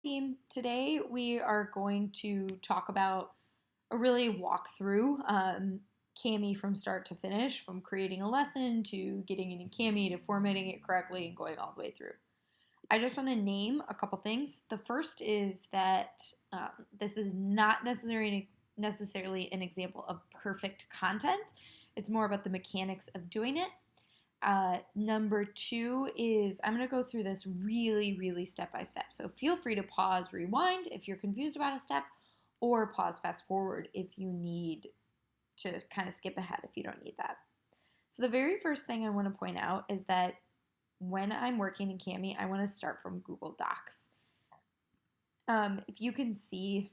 Team. Today we are going to talk about a really walk through Cami from start to finish, from creating a lesson to getting it in Cami to formatting it correctly and going all the way through. I just want to name a couple things. The first is that this is not necessarily an example of perfect content. It's more about the mechanics of doing it. Number two is I'm going to go through this really step by step. So feel free to pause, rewind if you're confused about a step, or pause, fast forward if you need to kind of skip ahead if you don't need that. So the very first thing I want to point out is that when I'm working in Cami, I want to start from Google Docs. If you can see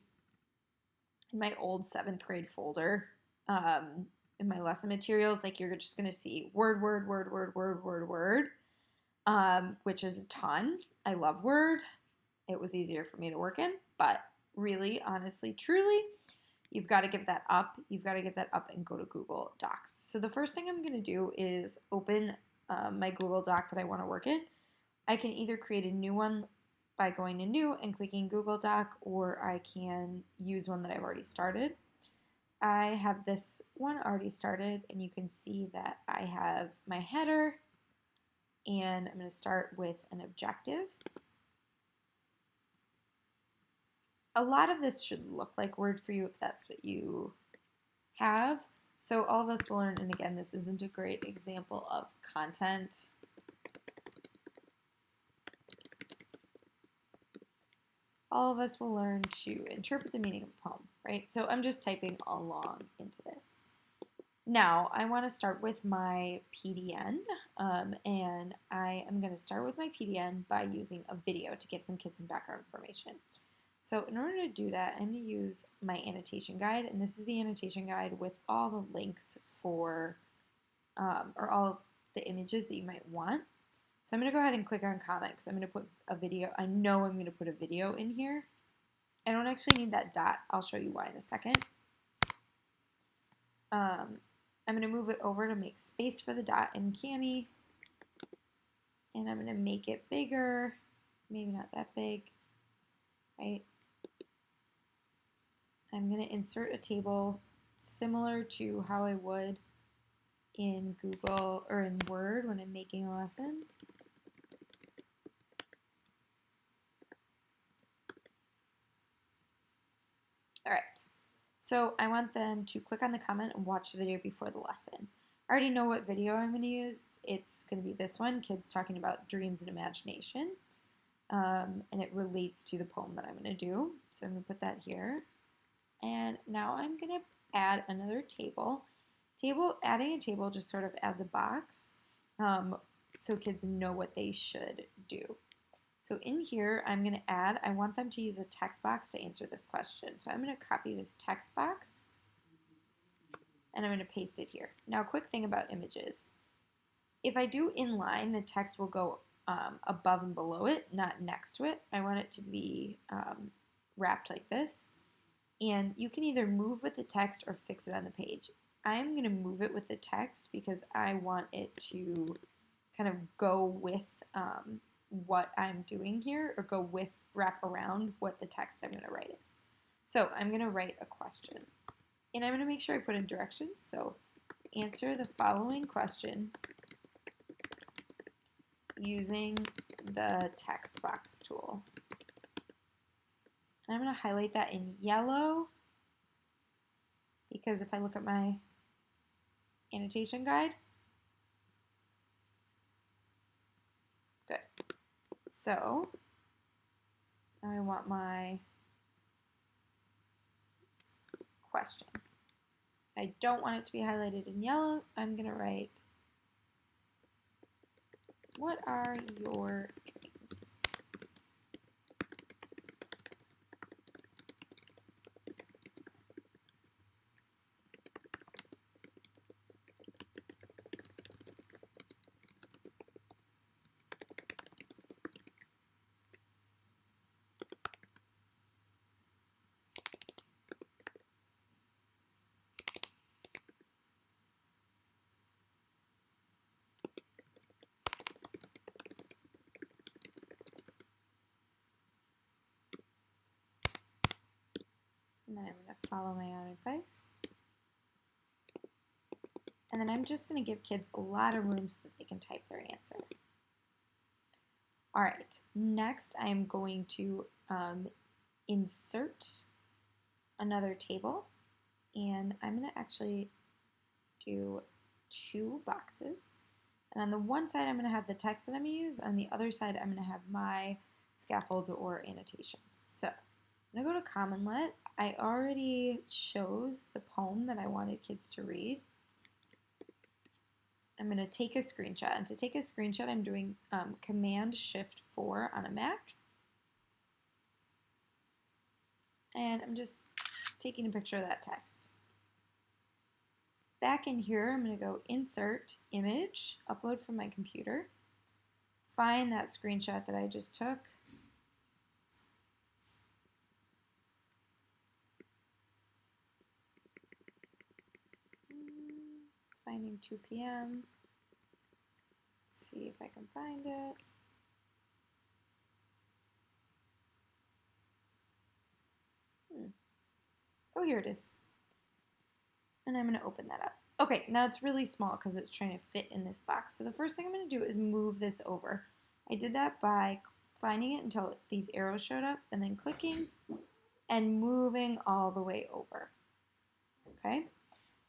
in my old 7th grade folder, in my lesson materials, like you're just going to see Word, which is a ton. I love Word. It was easier for me to work in, but really, honestly, truly, you've got to give that up. You've got to give that up and go to Google Docs. So the first thing I'm going to do is open my Google Doc that I want to work in. I can either create a new one by going to New and clicking Google Doc, or I can use one that I've already started. I have this one already started, and you can see that I have my header, and I'm going to start with an objective. A lot of this should look like Word for you if that's what you have. So all of us will learn, and again, this isn't a great example of content. All of us will learn to interpret the meaning of a poem, right? So I'm just typing along into this. Now, I want to start with my PDN, and I am going to start with my PDN by using a video to give some kids some background information. So in order to do that, I'm going to use my annotation guide, and this is the annotation guide with all the links for, or all the images that you might want. So I'm going to go ahead and click on comics. I'm going to put a video. I know I'm going to put a video in here. I don't actually need that dot. I'll show you why in a second. I'm going to move it over to make space for the dot in Cami. And I'm going to make it bigger. Maybe not that big, right? I'm going to insert a table similar to how I would in Google or in Word when I'm making a lesson. All right, so I want them to click on the comment and watch the video before the lesson. I already know what video I'm going to use. It's going to be this one, kids talking about dreams and imagination, and it relates to the poem that I'm going to do. So I'm going to put that here. And now I'm going to add another table. Adding a table just sort of adds a box so kids know what they should do. So in here, I'm going to add, I want them to use a text box to answer this question. So I'm going to copy this text box, and I'm going to paste it here. Now, a quick thing about images. If I do inline, the text will go above and below it, not next to it. I want it to be wrapped like this. And you can either move with the text or fix it on the page. I'm going to move it with the text because I want it to kind of go with what I'm doing here, or wrap around what the text I'm going to write is. So I'm going to write a question, and I'm going to make sure I put in directions. So answer the following question using the text box tool. And I'm going to highlight that in yellow because if I look at my annotation guide, good. So I want my question. I don't want it to be highlighted in yellow. I'm going to write, what are your dreams? And then I'm going to follow my own advice. And then I'm just going to give kids a lot of room so that they can type their answer. All right, next I'm going to insert another table. And I'm going to actually do 2 boxes. And on the one side, I'm going to have the text that I'm going to use. On the other side, I'm going to have my scaffolds or annotations. So I'm going to go to CommonLit. I already chose the poem that I wanted kids to read. I'm going to take a screenshot. And to take a screenshot, I'm doing Command-Shift-4 on a Mac. And I'm just taking a picture of that text. Back in here, I'm going to go Insert, Image, Upload from my computer. Find that screenshot that I just took. Finding 2 p.m. Let's see if I can find it. Oh, here it is. And I'm going to open that up. Okay, now it's really small because it's trying to fit in this box. So the first thing I'm going to do is move this over. I did that by finding it until these arrows showed up and then clicking and moving all the way over. Okay,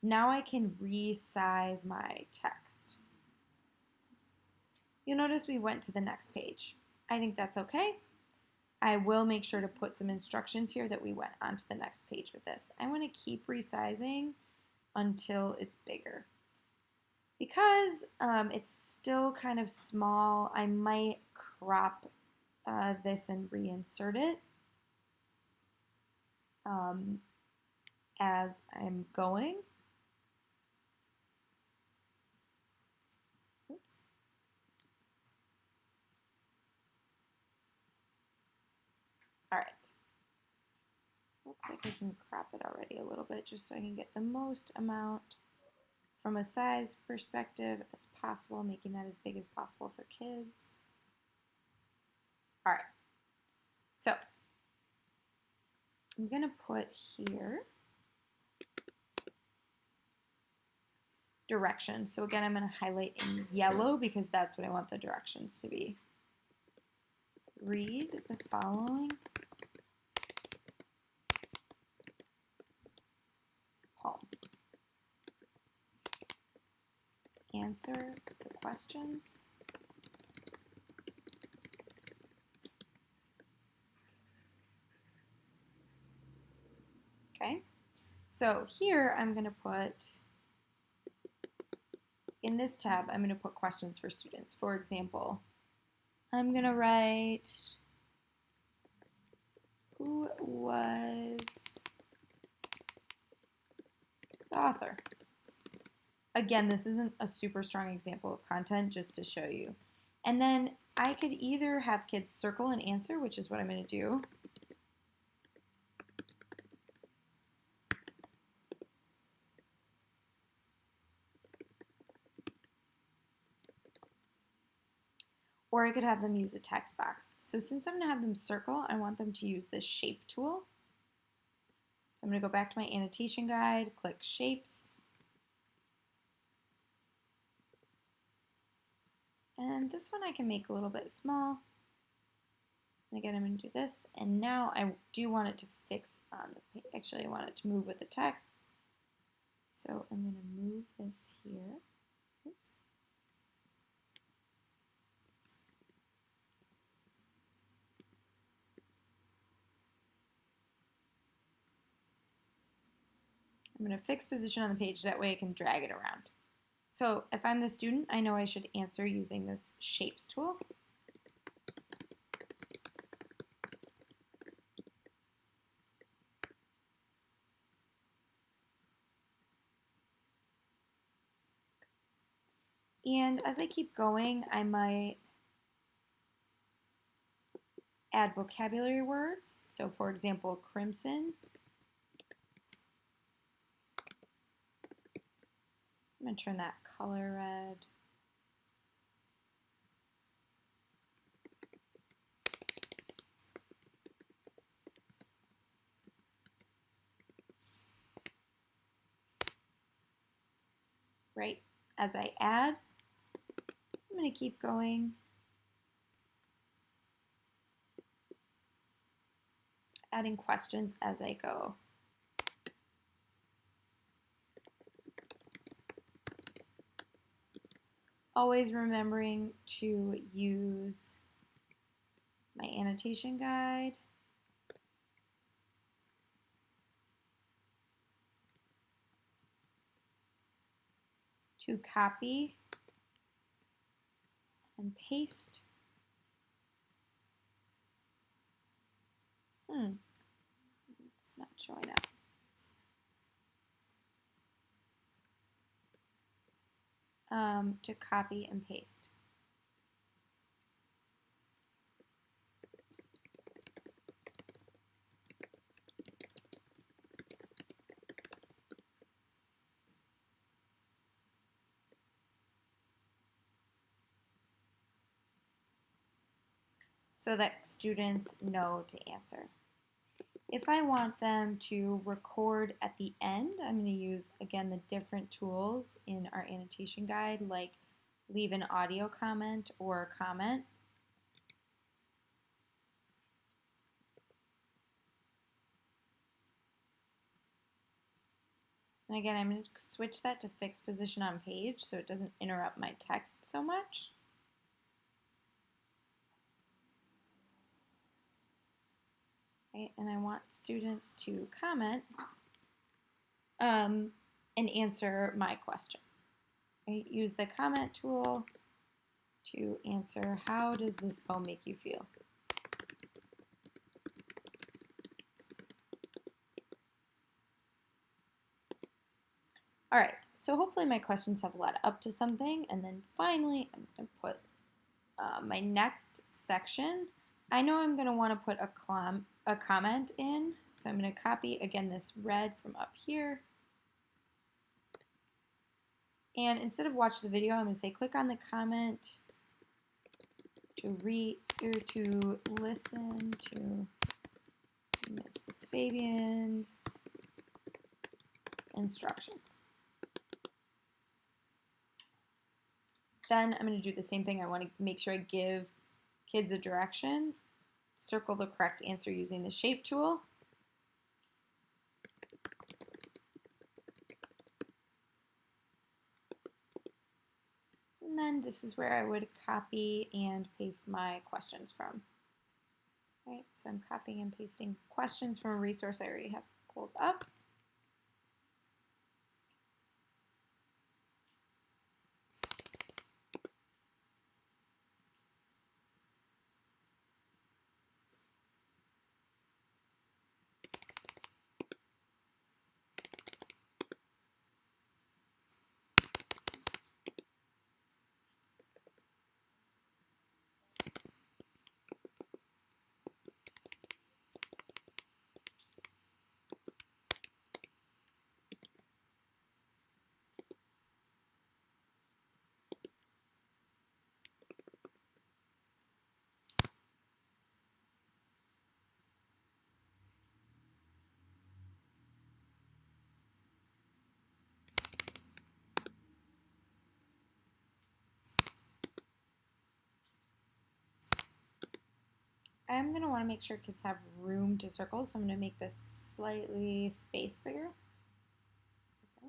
now I can resize my text. You'll notice we went to the next page. I think that's okay. I will make sure to put some instructions here that we went on to the next page with this. I want to keep resizing until it's bigger. Because it's still kind of small, I might crop this and reinsert it as I'm going. Oops. All right. Looks like I can crop it already a little bit just so I can get the most amount from a size perspective as possible, making that as big as possible for kids. All right. So I'm going to put here directions. So again, I'm going to highlight in yellow because that's what I want the directions to be. Read the following poem. Answer the questions. Okay, so here I'm going to put, in this tab, I'm going to put questions for students. For example, I'm going to write, who was the author? Again, this isn't a super strong example of content, just to show you. And then I could either have kids circle an answer, which is what I'm going to do. Or I could have them use a text box. So since I'm going to have them circle, I want them to use this shape tool. So I'm going to go back to my annotation guide, click Shapes. And this one I can make a little bit small. And again, I'm going to do this. And now I do want it to fix on the page. Actually, I want it to move with the text. So I'm going to move this here. Oops. I'm going to fix position on the page, that way I can drag it around. So if I'm the student, I know I should answer using this Shapes tool. And as I keep going, I might add vocabulary words. So for example, crimson. I'm going to turn that color red. right? As I add, I'm going to keep going. Adding questions as I go. Always remembering to use my annotation guide. To copy and paste. It's not showing up. To copy and paste. So that students know to answer. If I want them to record at the end, I'm going to use, again, the different tools in our annotation guide, like leave an audio comment or a comment. And again, I'm going to switch that to fixed position on page so it doesn't interrupt my text so much. Okay, and I want students to comment and answer my question. Right? Use the comment tool to answer, how does this poem make you feel? All right, so hopefully my questions have led up to something, and then finally I'm going to put my next section. I know I'm going to want to put a comment in, so I'm going to copy, again, this red from up here. And instead of watch the video, I'm going to say click on the comment to read or to listen to Mrs. Fabian's instructions. Then I'm going to do the same thing. I want to make sure I give kids a direction. Circle the correct answer using the shape tool. And then this is where I would copy and paste my questions from. Right, so I'm copying and pasting questions from a resource I already have pulled up. I'm going to want to make sure kids have room to circle, so I'm going to make this slightly space bigger. Okay.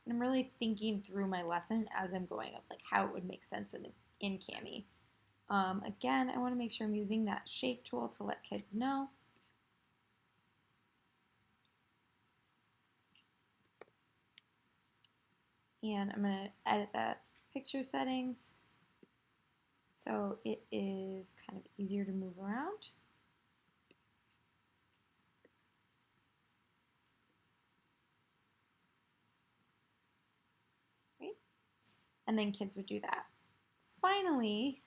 And I'm really thinking through my lesson as I'm going of like how it would make sense in Kami. Again, I want to make sure I'm using that shape tool to let kids know. And I'm going to edit that picture settings so it is kind of easier to move around. Right? And then kids would do that. Finally,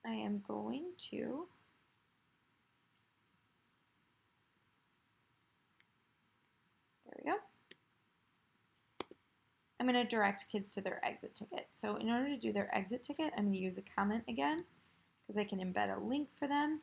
I am going to there we go. I'm going to direct kids to their exit ticket. So in order to do their exit ticket, I'm going to use a comment again because I can embed a link for them.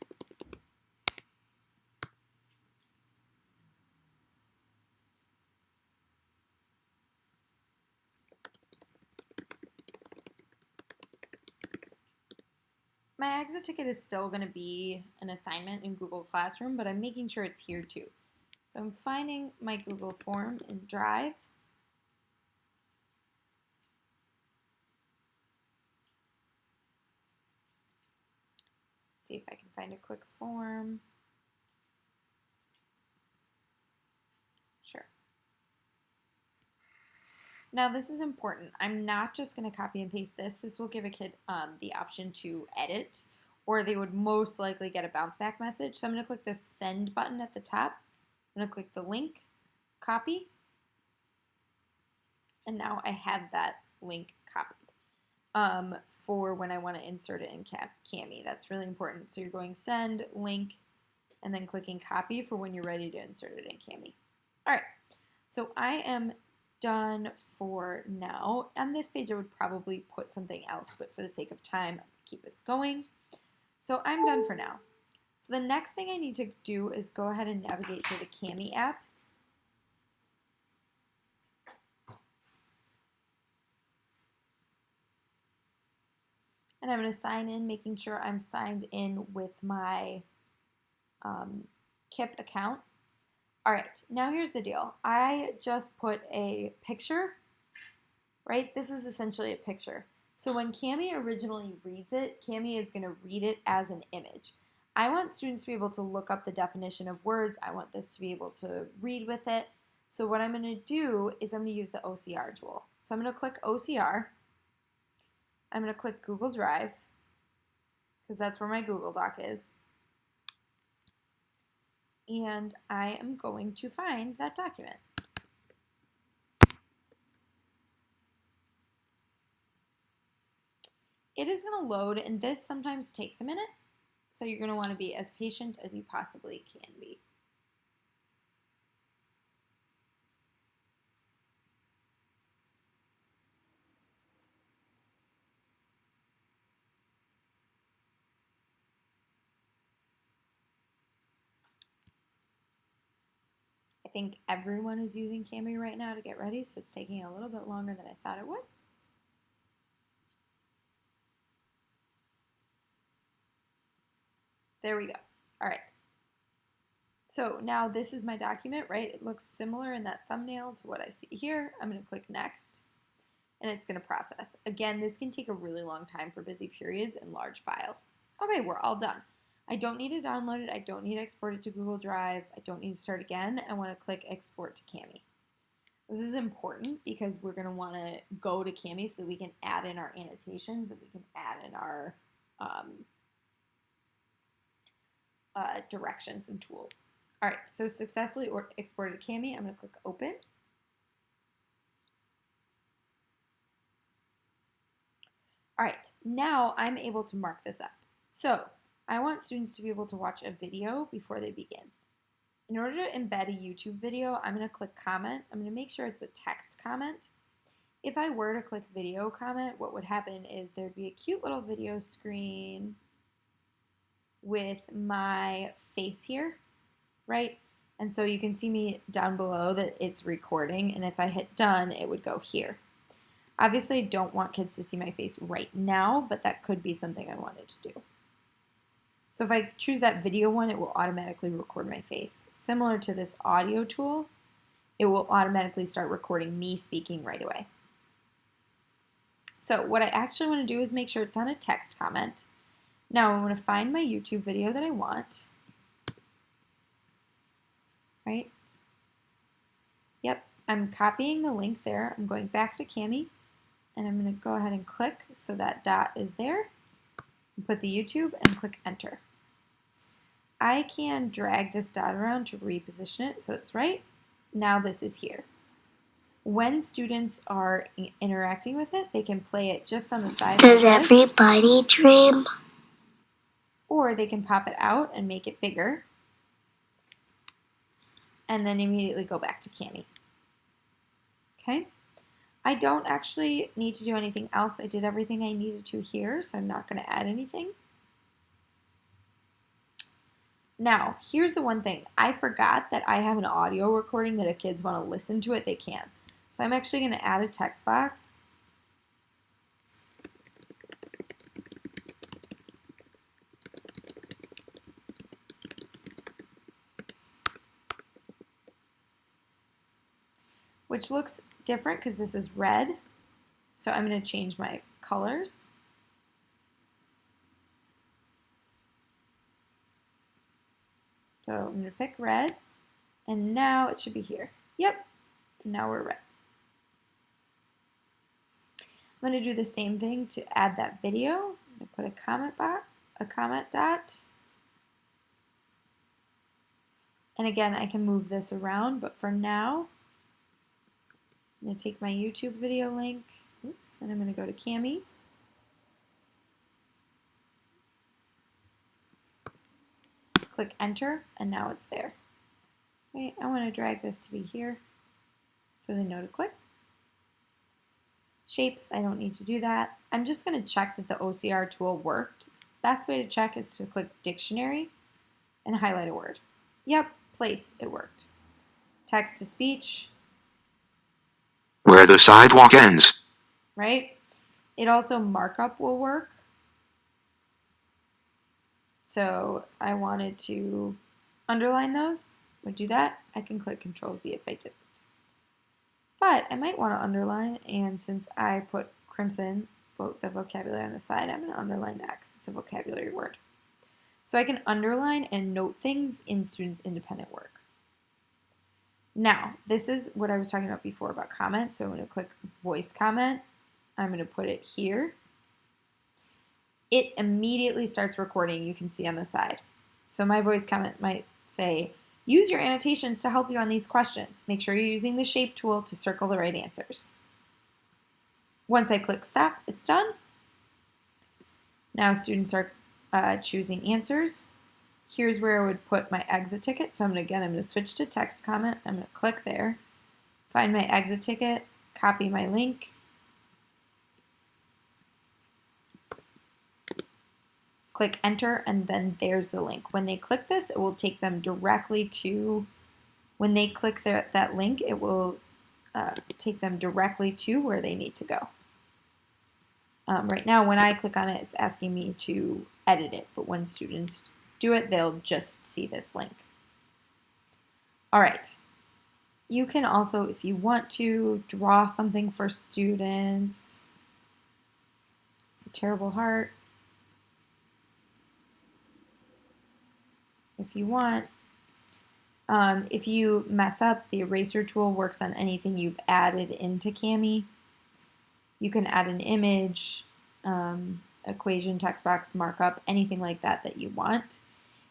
My exit ticket is still going to be an assignment in Google Classroom, but I'm making sure it's here too. So I'm finding my Google form in Drive. See if I can find a quick form. Sure. Now this is important. I'm not just going to copy and paste this. This will give a kid the option to edit, or they would most likely get a bounce back message. So I'm going to click the send button at the top. I'm going to click the link, copy, and now I have that link copied for when I want to insert it in Kami. That's really important. So you're going send, link, and then clicking copy for when you're ready to insert it in Kami. All right, so I am done for now. On this page, I would probably put something else, but for the sake of time, I'm going to keep this going. So I'm done for now. So the next thing I need to do is go ahead and navigate to the Kami app. And I'm going to sign in, making sure I'm signed in with my KIPP account. All right, now here's the deal. I just put a picture, right? This is essentially a picture. So when Kami originally reads it, Kami is going to read it as an image. I want students to be able to look up the definition of words. I want this to be able to read with it. So what I'm going to do is I'm going to use the OCR tool. So I'm going to click OCR. I'm going to click Google Drive, because that's where my Google Doc is. And I am going to find that document. It is going to load, and this sometimes takes a minute, so you're going to want to be as patient as you possibly can be. I think everyone is using Kami right now to get ready, so it's taking a little bit longer than I thought it would. There we go. All right. So now this is my document, right? It looks similar in that thumbnail to what I see here. I'm going to click next, and it's going to process. Again, this can take a really long time for busy periods and large files. Okay, we're all done. I don't need to download it. I don't need to export it to Google Drive. I don't need to start again. I want to click Export to Kami. This is important because we're going to want to go to Kami so that we can add in our annotations, that we can add in our directions and tools. All right, so successfully exported to Kami. I'm going to click Open. All right, now I'm able to mark this up. So I want students to be able to watch a video before they begin. In order to embed a YouTube video, I'm going to click comment. I'm going to make sure it's a text comment. If I were to click video comment, what would happen is there'd be a cute little video screen with my face here, right? And so you can see me down below that it's recording, and if I hit done, it would go here. Obviously, I don't want kids to see my face right now, but that could be something I wanted to do. So if I choose that video one, it will automatically record my face. Similar to this audio tool, it will automatically start recording me speaking right away. So what I actually want to do is make sure it's on a text comment. Now I'm going to find my YouTube video that I want. Right? Yep, I'm copying the link there. I'm going back to Kami, and I'm going to go ahead and click so that dot is there. Put the YouTube and click enter. I can drag this dot around to reposition it so it's right. Now this is here. When students are interacting with it, they can play it just on the side. Does everybody dream? Or they can pop it out and make it bigger, and then immediately go back to Kami. Okay? I don't actually need to do anything else. I did everything I needed to here, so I'm not going to add anything. Now, here's the one thing. I forgot that I have an audio recording that if kids want to listen to it, they can. So I'm actually going to add a text box. which looks different because this is red. So I'm going to change my colors. So I'm going to pick red, and now it should be here. Yep, now we're red. I'm going to do the same thing to add that video. I'm going to put a comment dot. And again, I can move this around, but for now, I'm going to take my YouTube video link, oops, and I'm going to go to Kami. Click enter, and now it's there. Wait, I want to drag this to be here so they know to click. Shapes, I don't need to do that. I'm just going to check that the OCR tool worked. Best way to check is to click dictionary and highlight a word. Yep, place, it worked. Text to speech. Where the sidewalk ends. Right? It also markup will work. So if I wanted to underline those, would do that. I can click Control Z if I didn't. But I might want to underline, and since I put crimson, the vocabulary on the side, I'm going to underline that because it's a vocabulary word. So I can underline and note things in students' independent work. Now, this is what I was talking about before about comment. So I'm going to click voice comment. I'm going to put it here. It immediately starts recording, you can see on the side. So my voice comment might say, use your annotations to help you on these questions. Make sure you're using the shape tool to circle the right answers. Once I click stop, it's done. Now students are choosing answers. Here's where I would put my exit ticket. So I'm going to switch to text comment. I'm going to click there, find my exit ticket, copy my link. Click enter, and then there's the link. When they click this, it will take them directly to, when they click that link, it will take them directly to where they need to go. Right now, when I click on it, it's asking me to edit it, but when students do it, they'll just see this link. All right. You can also, if you want to, draw something for students. It's a terrible heart. If you want. If you mess up, the eraser tool works on anything you've added into Kami. You can add an image, equation, text box, markup, anything like that that you want.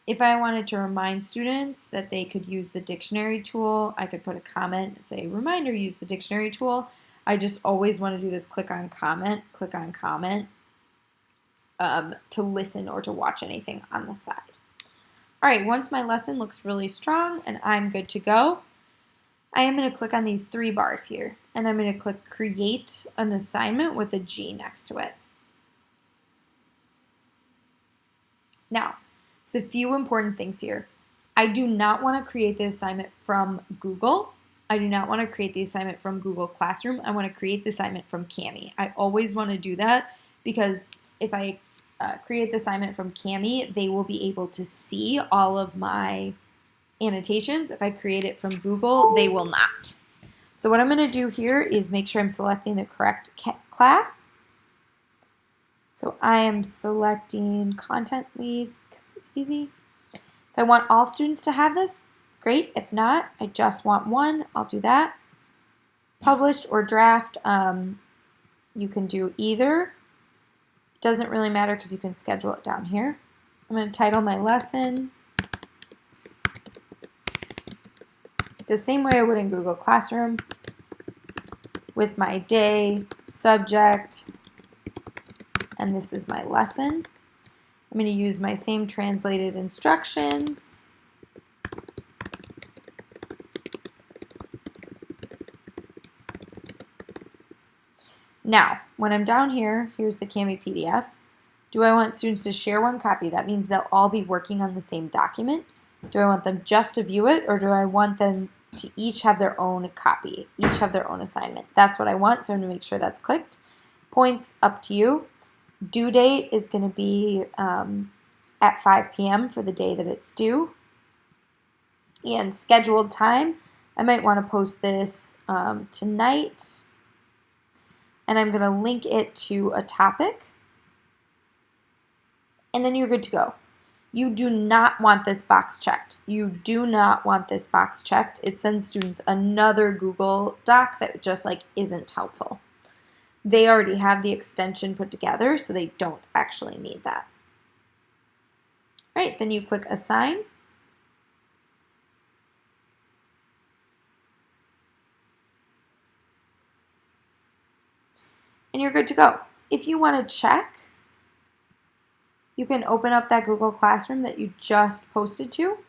If I wanted to remind students that they could use the dictionary tool, I could put a comment and say, reminder, use the dictionary tool. I just always want to do this click on comment to listen or to watch anything on the side. All right, once my lesson looks really strong and I'm good to go, I am going to click on these 3 bars here, and I'm going to click Create an Assignment with a G next to it. Now, there's a few important things here. I do not want to create the assignment from Google. I do not want to create the assignment from Google Classroom. I want to create the assignment from Kami. I always want to do that because if I create the assignment from Kami, they will be able to see all of my annotations. If I create it from Google, they will not. So what I'm going to do here is make sure I'm selecting the correct class. So I am selecting content leads because it's easy. If I want all students to have this, great. If not, I just want one, I'll do that. Published or draft, you can do either. Doesn't really matter because you can schedule it down here. I'm going to title my lesson the same way I would in Google Classroom with my day, subject, and this is my lesson. I'm going to use my same translated instructions. Now, when I'm down here, here's the Kami PDF. Do I want students to share one copy? That means they'll all be working on the same document. Do I want them just to view it, or do I want them to each have their own copy, each have their own assignment? That's what I want, so I'm going to make sure that's clicked. Points, up to you. Due date is going to be at 5 p.m. for the day that it's due. And scheduled time, I might want to post this tonight, and I'm going to link it to a topic, and then you're good to go. You do not want this box checked. You do not want this box checked. It sends students another Google Doc that just like isn't helpful. They already have the extension put together, so they don't actually need that. All right, then you click Assign. And you're good to go. If you want to check, you can open up that Google Classroom that you just posted to.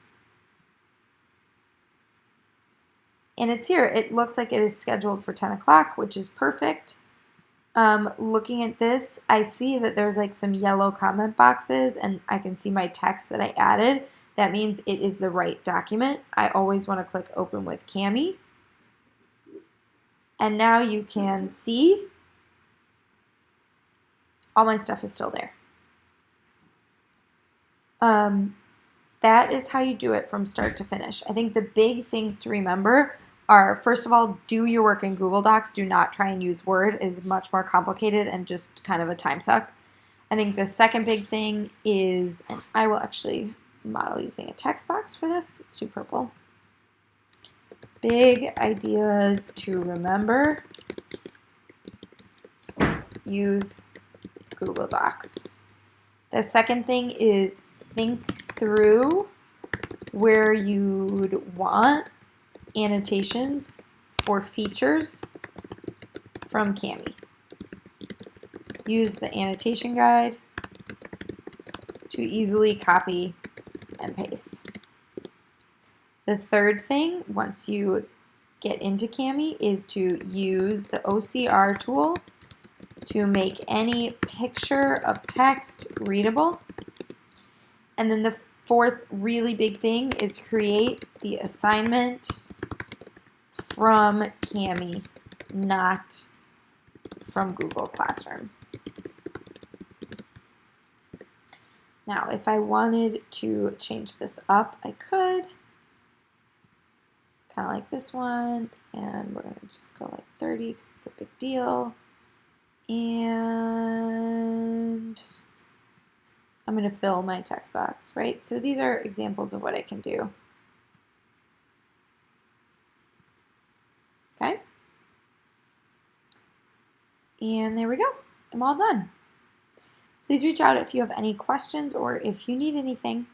And it's here. It looks like it is scheduled for 10 o'clock, which is perfect. Looking at this, I see that there's like some yellow comment boxes, and I can see my text that I added. That means it is the right document. I always want to click Open with Kami. And now you can see all my stuff is still there. That is how you do it from start to finish. I think the big things to remember are, first of all, do your work in Google Docs. Do not try and use Word. It is much more complicated and just kind of a time suck. I think the second big thing is, and I will actually model using a text box for this. It's too purple. Big ideas to remember. Use Google Docs. The second thing is think through where you'd want annotations or features from Kami. Use the annotation guide to easily copy and paste. The third thing, once you get into Kami, is to use the OCR tool to make any picture of text readable. And then the fourth really big thing is create the assignment from Kami, not from Google Classroom. Now, if I wanted to change this up, I could. Kind of like this one, and we're going to just go like 30 because it's a big deal. And I'm going to fill my text box, right? So these are examples of what I can do. Okay. And there we go. I'm all done. Please reach out if you have any questions or if you need anything.